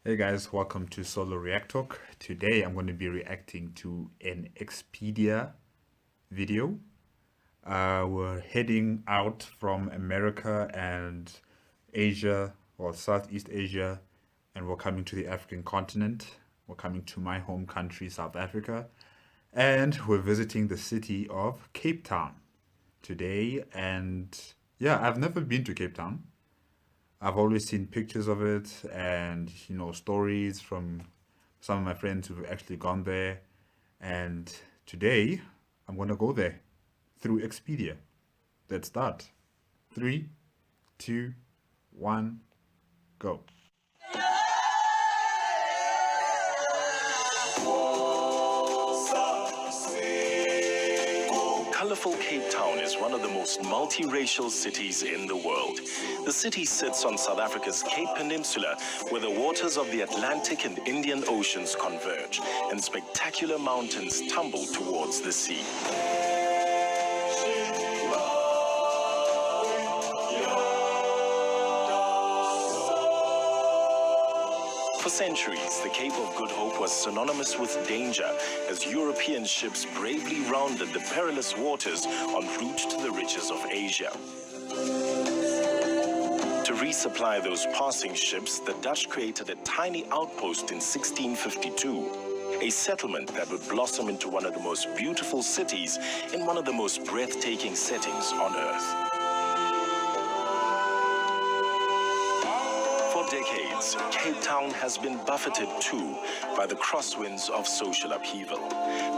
Hey guys, welcome to Solo ReacTalk. Today I'm going to be reacting to an Expedia video. We're heading out from America and Asia, or Southeast Asia, and we're coming to the African continent. We're coming to my home country, South Africa, and we're visiting the city of Cape Town today. And yeah, I've never been to Cape Town. I've always seen pictures of it and stories from some of my friends who've actually gone there. And today I'm gonna go there through Expedia. Let's start. Three, two, one, go. Colorful Cape Town is one of the most multiracial cities in the world. The city sits on South Africa's Cape Peninsula, where the waters of the Atlantic and Indian Oceans converge, and spectacular mountains tumble towards the sea. For centuries, the Cape of Good Hope was synonymous with danger as European ships bravely rounded the perilous waters en route to the riches of Asia. To resupply those passing ships, the Dutch created a tiny outpost in 1652, a settlement that would blossom into one of the most beautiful cities in one of the most breathtaking settings on Earth. For decades, Cape Town has been buffeted too by the crosswinds of social upheaval.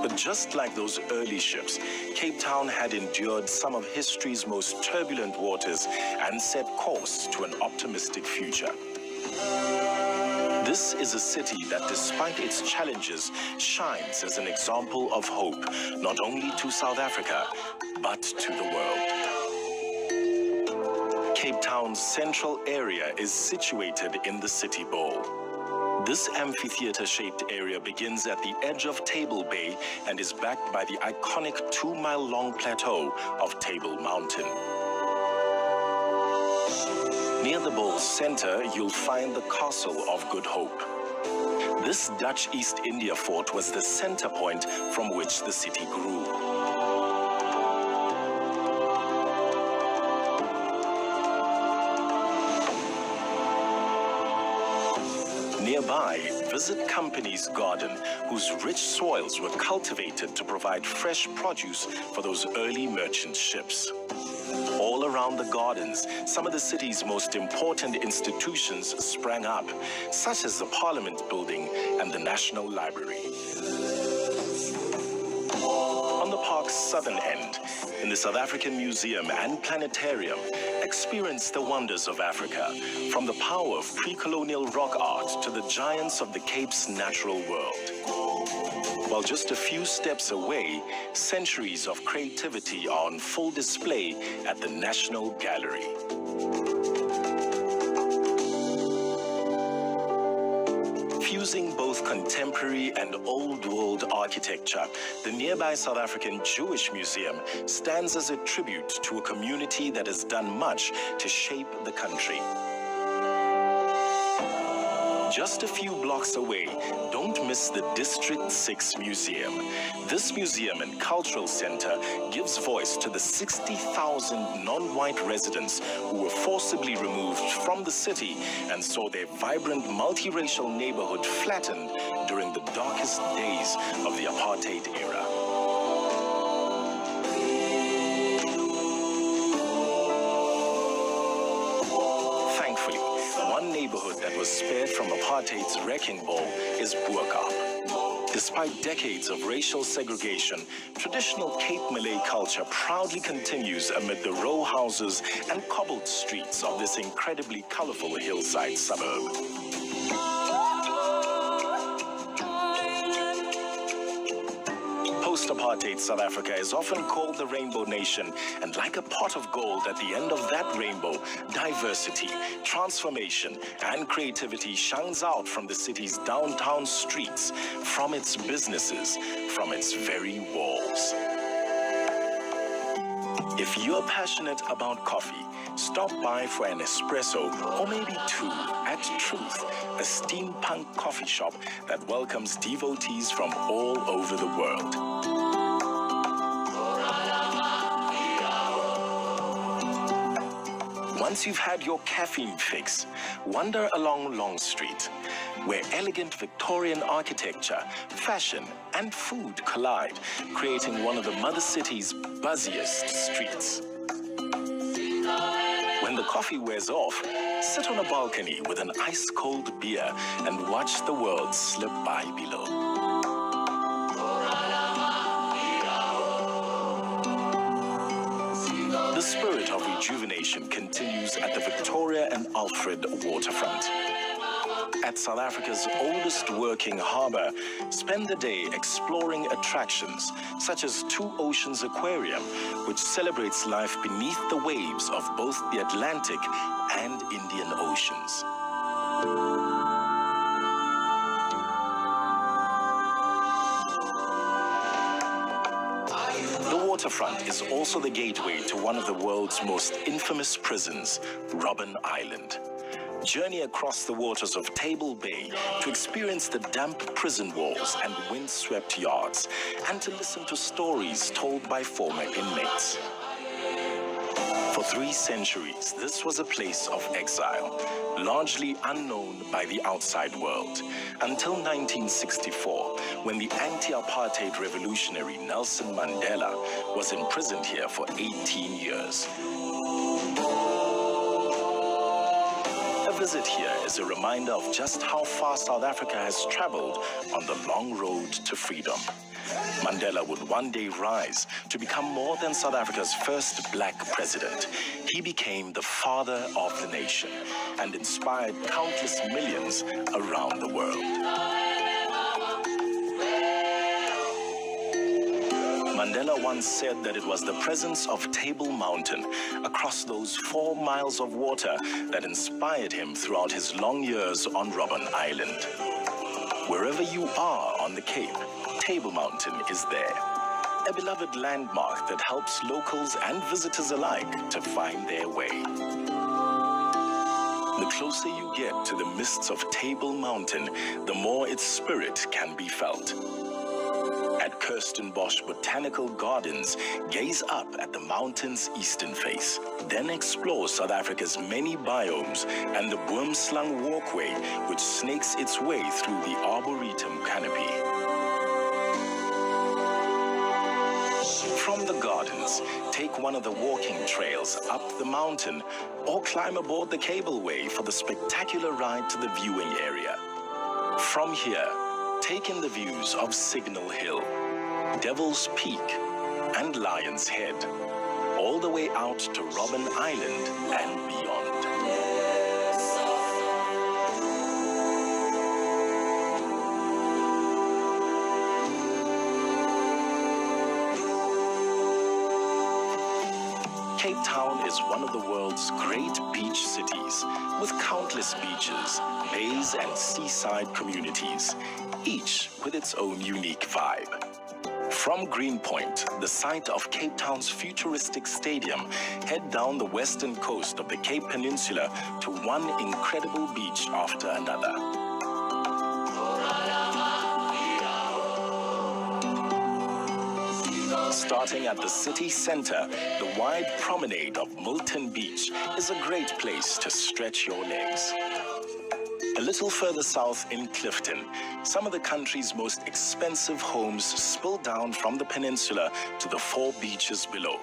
But just like those early ships, Cape Town had endured some of history's most turbulent waters and set course to an optimistic future. This is a city that, despite its challenges, shines as an example of hope, not only to South Africa, but to the world. Cape Town's central area is situated in the City Bowl. This amphitheater-shaped area begins at the edge of Table Bay and is backed by the iconic 2-mile-long plateau of Table Mountain. Near the bowl's center, you'll find the Castle of Good Hope. This Dutch East India fort was the center point from which the city grew. Nearby, visit Company's Garden, whose rich soils were cultivated to provide fresh produce for those early merchant ships. All around the gardens, some of the city's most important institutions sprang up, such as the Parliament Building and the National Library. On the park's southern end, in the South African Museum and Planetarium, experience the wonders of Africa, from the power of pre-colonial rock art to the giants of the Cape's natural world. While just a few steps away, centuries of creativity are on full display at the National Gallery. Fusing both contemporary and old-world architecture, the nearby South African Jewish Museum stands as a tribute to a community that has done much to shape the country. Just a few blocks away, don't miss the District 6 Museum. This museum and cultural center gives voice to the 60,000 non-white residents who were forcibly removed from the city and saw their vibrant multiracial neighborhood flattened during the darkest days of the apartheid era. Thankfully, one neighborhood that was spared from apartheid's wrecking ball is Boerkaap. Despite decades of racial segregation, traditional Cape Malay culture proudly continues amid the row houses and cobbled streets of this incredibly colorful hillside suburb. Post-apartheid South Africa is often called the Rainbow Nation, and like a pot of gold at the end of that rainbow, diversity, transformation, and creativity shines out from the city's downtown streets, from its businesses, from its very walls. If you're passionate about coffee, stop by for an espresso or maybe two at Truth, a steampunk coffee shop that welcomes devotees from all over the world. Once you've had your caffeine fix, wander along Long Street, where elegant Victorian architecture, fashion, and food collide, creating one of the mother city's buzziest streets. When the coffee wears off, sit on a balcony with an ice-cold beer and watch the world slip by below. The spirit of rejuvenation continues at the Victoria and Alfred waterfront. At South Africa's oldest working harbour, spend the day exploring attractions such as Two Oceans Aquarium, which celebrates life beneath the waves of both the Atlantic and Indian Oceans. The waterfront is also the gateway to one of the world's most infamous prisons, Robben Island. Journey across the waters of Table Bay to experience the damp prison walls and windswept yards, and to listen to stories told by former inmates. For 3 centuries, this was a place of exile, largely unknown by the outside world, until 1964, when the anti-apartheid revolutionary Nelson Mandela was imprisoned here for 18 years. A visit here is a reminder of just how far South Africa has traveled on the long road to freedom. Mandela would one day rise to become more than South Africa's first black president. He became the father of the nation and inspired countless millions around the world. Mandela once said that it was the presence of Table Mountain across those 4 miles of water that inspired him throughout his long years on Robben Island. Wherever you are on the Cape, Table Mountain is there, a beloved landmark that helps locals and visitors alike to find their way. The closer you get to the mists of Table Mountain, the more its spirit can be felt. At Kirstenbosch Botanical Gardens, gaze up at the mountain's eastern face. Then explore South Africa's many biomes and the Boomslang Walkway, which snakes its way through the Arboretum canopy. From the gardens, take one of the walking trails up the mountain or climb aboard the cableway for the spectacular ride to the viewing area. From here, take in the views of Signal Hill, Devil's Peak, and Lion's Head, all the way out to Robben Island and beyond. Cape Town is one of the world's great beach cities, with countless beaches, bays, and seaside communities, each with its own unique vibe. From Greenpoint, the site of Cape Town's futuristic stadium, head down the western coast of the Cape Peninsula to one incredible beach after another. Starting at the city center, the wide promenade of Milton Beach is a great place to stretch your legs. A little further south in Clifton, some of the country's most expensive homes spill down from the peninsula to the 4 beaches below,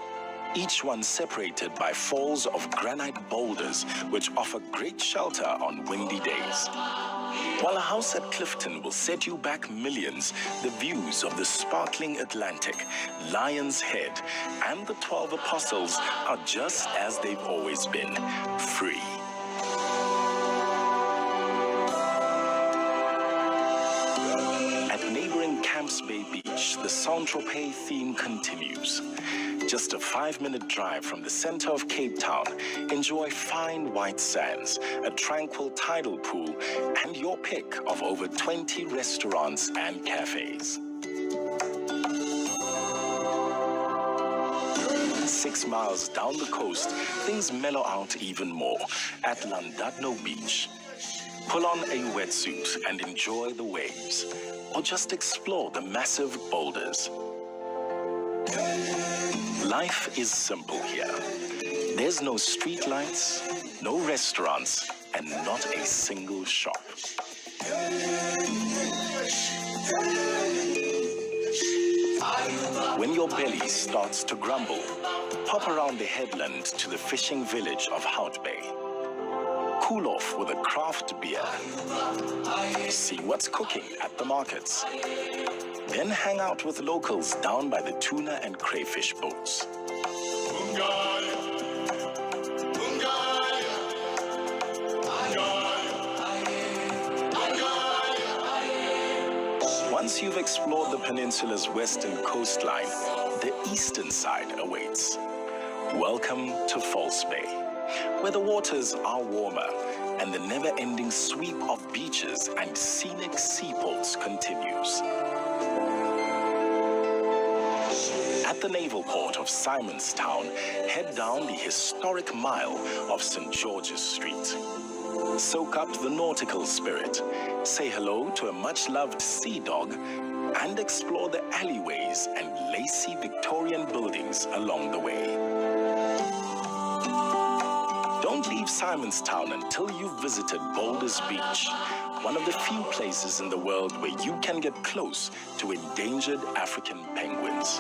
each one separated by falls of granite boulders which offer great shelter on windy days. While a house at Clifton will set you back millions, the views of the sparkling Atlantic, Lion's Head, and the 12 Apostles are just as they've always been, free. At neighboring Camps Bay Beach, the Saint-Tropez theme continues. Just a 5-minute drive from the center of Cape Town, enjoy fine white sands, a tranquil tidal pool, and your pick of over 20 restaurants and cafes. 6 miles down the coast, things mellow out even more at Llandudno Beach. Pull on a wetsuit and enjoy the waves, or just explore the massive boulders. Life is simple here. There's no street lights, no restaurants, and not a single shop. When your belly starts to grumble, pop around the headland to the fishing village of Hout Bay. Cool off with a craft beer. See what's cooking at the markets. Then hang out with locals down by the tuna and crayfish boats. Once you've explored the peninsula's western coastline, the eastern side awaits. Welcome to False Bay, where the waters are warmer and the never-ending sweep of beaches and scenic seaports continues. At the naval port of Simonstown, head down the historic mile of St. George's Street. Soak up the nautical spirit, say hello to a much-loved sea dog, and explore the alleyways and lacy Victorian buildings along the way. Don't leave Simonstown until you've visited Boulders Beach, one of the few places in the world where you can get close to endangered African penguins.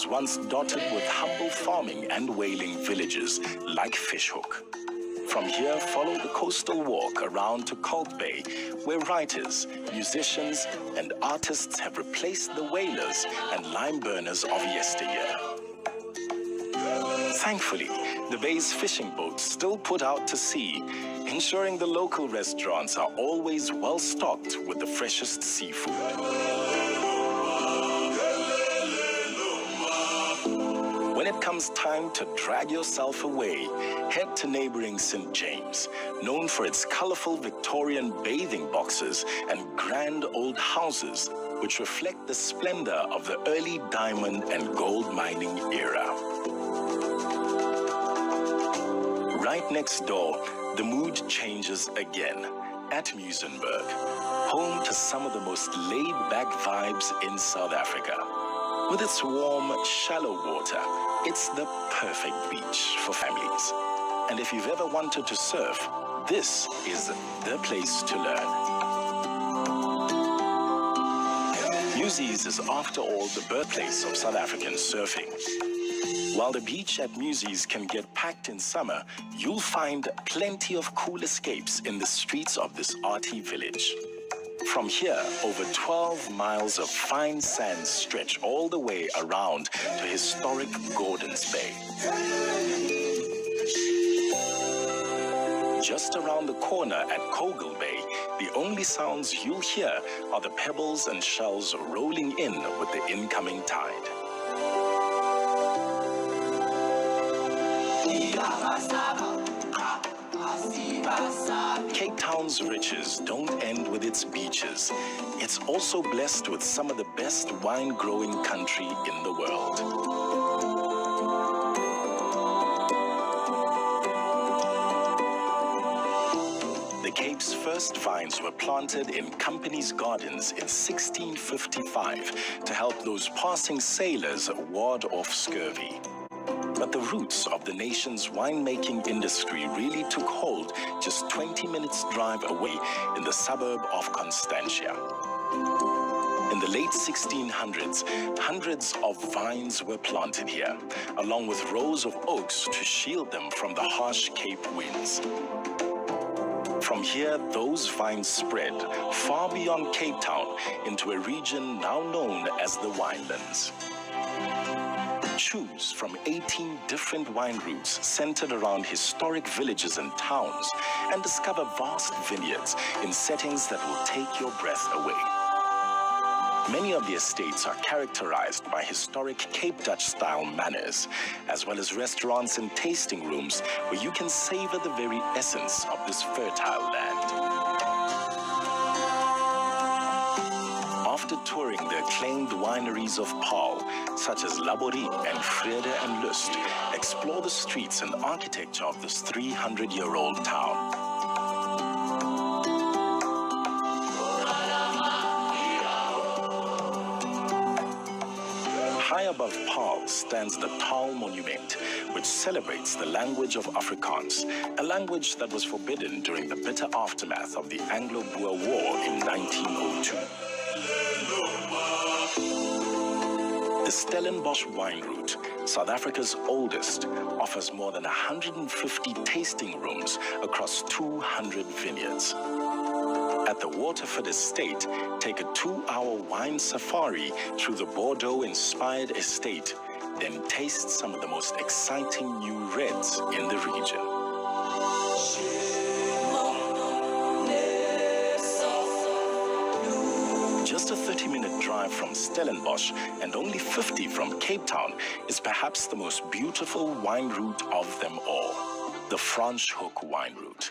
Once dotted with humble farming and whaling villages like Fishhook. From here, follow the coastal walk around to Kalk Bay, where writers, musicians, and artists have replaced the whalers and lime burners of yesteryear. Thankfully, the bay's fishing boats still put out to sea, ensuring the local restaurants are always well stocked with the freshest seafood. When it comes time to drag yourself away, head to neighboring St. James, known for its colorful Victorian bathing boxes and grand old houses, which reflect the splendor of the early diamond and gold mining era. Right next door, the mood changes again at Muizenberg, home to some of the most laid-back vibes in South Africa. With its warm, shallow water, it's the perfect beach for families. And if you've ever wanted to surf, this is the place to learn. Muizenberg is, after all, the birthplace of South African surfing. While the beach at Muizenberg can get packed in summer, you'll find plenty of cool escapes in the streets of this arty village. From here, over 12 miles of fine sand stretch all the way around to historic Gordons Bay. Just around the corner at Kogel Bay, the only sounds you'll hear are the pebbles and shells rolling in with the incoming tide. Cape Town's riches don't end with its beaches. It's also blessed with some of the best wine-growing country in the world. The Cape's first vines were planted in companies' gardens in 1655 to help those passing sailors ward off scurvy. But the roots of the nation's winemaking industry really took hold just 20 minutes drive away in the suburb of Constantia. In the late 1600s, hundreds of vines were planted here, along with rows of oaks to shield them from the harsh Cape winds. From here, those vines spread far beyond Cape Town into a region now known as the Winelands. Choose from 18 different wine routes centered around historic villages and towns, and discover vast vineyards in settings that will take your breath away. Many of the estates are characterized by historic Cape Dutch-style manners, as well as restaurants and tasting rooms where you can savor the very essence of this fertile land. After touring the acclaimed wineries of Paarl, such as Labori and Vrede and Lust, explore the streets and architecture of this 300-year-old town. High above Paarl stands the Taal Monument, which celebrates the language of Afrikaans, a language that was forbidden during the bitter aftermath of the Anglo-Boer War in 1902. The Stellenbosch wine route, South Africa's oldest, offers more than 150 tasting rooms across 200 vineyards. At the Waterford Estate, take a 2-hour wine safari through the Bordeaux-inspired estate, then taste some of the most exciting new reds in the region. Just a 30-minute drive from Stellenbosch and only 50 from Cape Town is perhaps the most beautiful wine route of them all, the Franschhoek wine route.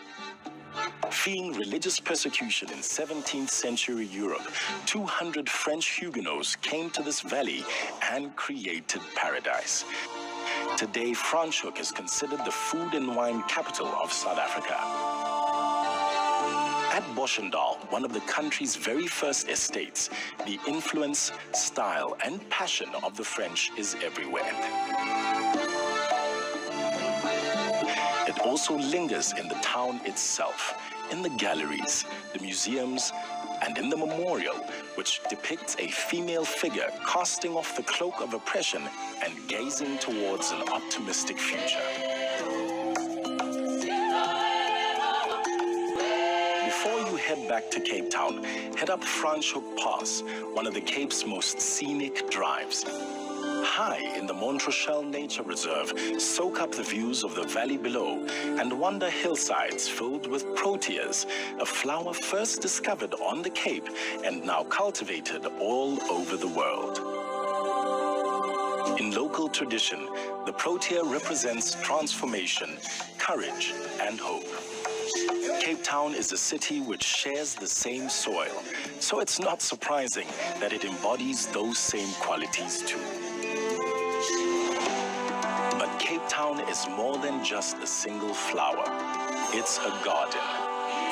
Fleeing religious persecution in 17th century Europe, 200 French Huguenots came to this valley and created paradise. Today, Franschhoek is considered the food and wine capital of South Africa. At Boschendal, one of the country's very first estates, the influence, style, and passion of the French is everywhere. It also lingers in the town itself, in the galleries, the museums, and in the memorial, which depicts a female figure casting off the cloak of oppression and gazing towards an optimistic future. Before you head back to Cape Town, head up Franschhoek Pass, one of the Cape's most scenic drives. High in the Montreuil Nature Reserve, soak up the views of the valley below and wander hillsides filled with proteas, a flower first discovered on the Cape and now cultivated all over the world. In local tradition, the protea represents transformation, courage, and hope. Cape Town is a city which shares the same soil, so it's not surprising that it embodies those same qualities too. But Cape Town is more than just a single flower. It's a garden.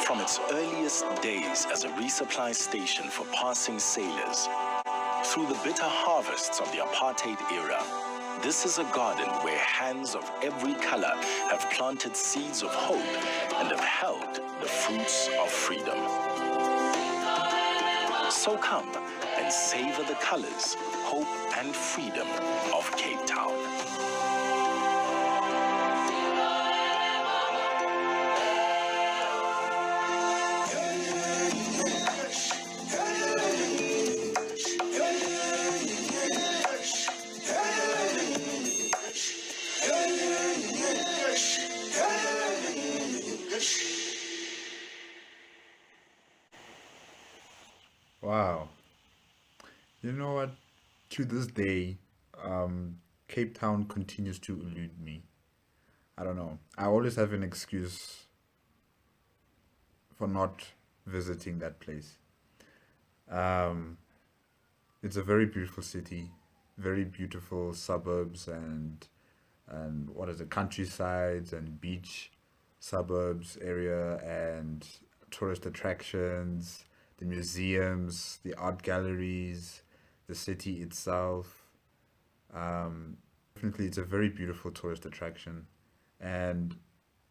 From its earliest days as a resupply station for passing sailors, through the bitter harvests of the apartheid era, this is a garden where hands of every color have planted seeds of hope and have held the fruits of freedom. So come and savor the colors, hope, and freedom of Cape Town. Wow. You know what? To this day, Cape Town continues to elude me. I don't know. I always have an excuse for not visiting that place. Um, it's a very beautiful city, very beautiful suburbs and what is it, countrysides and beach suburbs area and tourist attractions, the museums, the art galleries, the city itself. Definitely, it's a very beautiful tourist attraction, and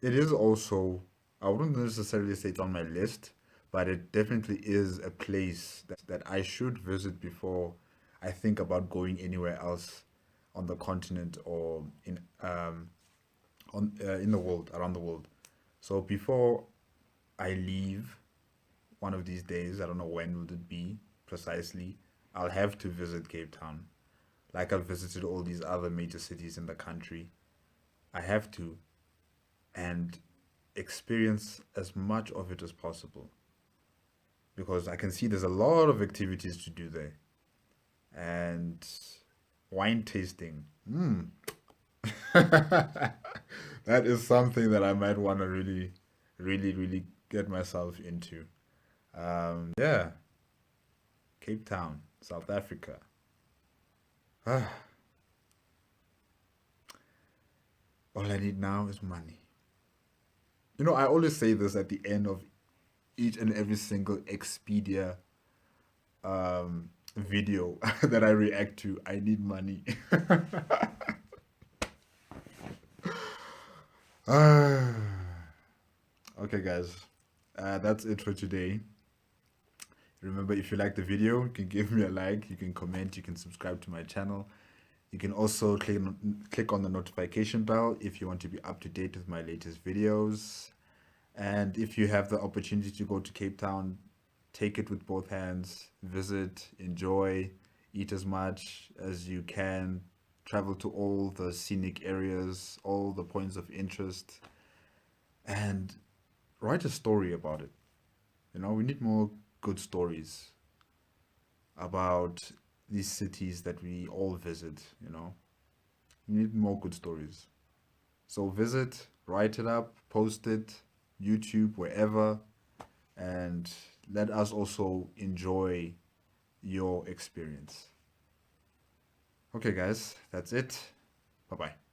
it is also, I wouldn't necessarily say it's on my list, but it definitely is a place that I should visit before I think about going anywhere else on the continent or in the world, around the world. So before I leave one of these days, I don't know when would it be precisely, I'll have to visit Cape Town. Like I've visited all these other major cities in the country. I have to, and experience as much of it as possible, because I can see there's a lot of activities to do there. and wine tasting. That is something that I might want to really get myself into. Yeah, Cape Town, South Africa. All I need now is money. You know, I always say this at the end of each and every single Expedia video that I react to. I need money. Okay, guys, that's it for today. Remember, if you like the video, you can give me a like, you can comment, you can subscribe to my channel. You can also click on the notification bell if you want to be up to date with my latest videos. And if you have the opportunity to go to Cape Town, take it with both hands, visit, enjoy, eat as much as you can, travel to all the scenic areas, all the points of interest, and write a story about it. You know, we need more good stories about these cities that we all visit, you know. We need more good stories. So visit, write it up, post it, YouTube, wherever, and let us also enjoy your experience. Okay, guys, that's it. Bye bye.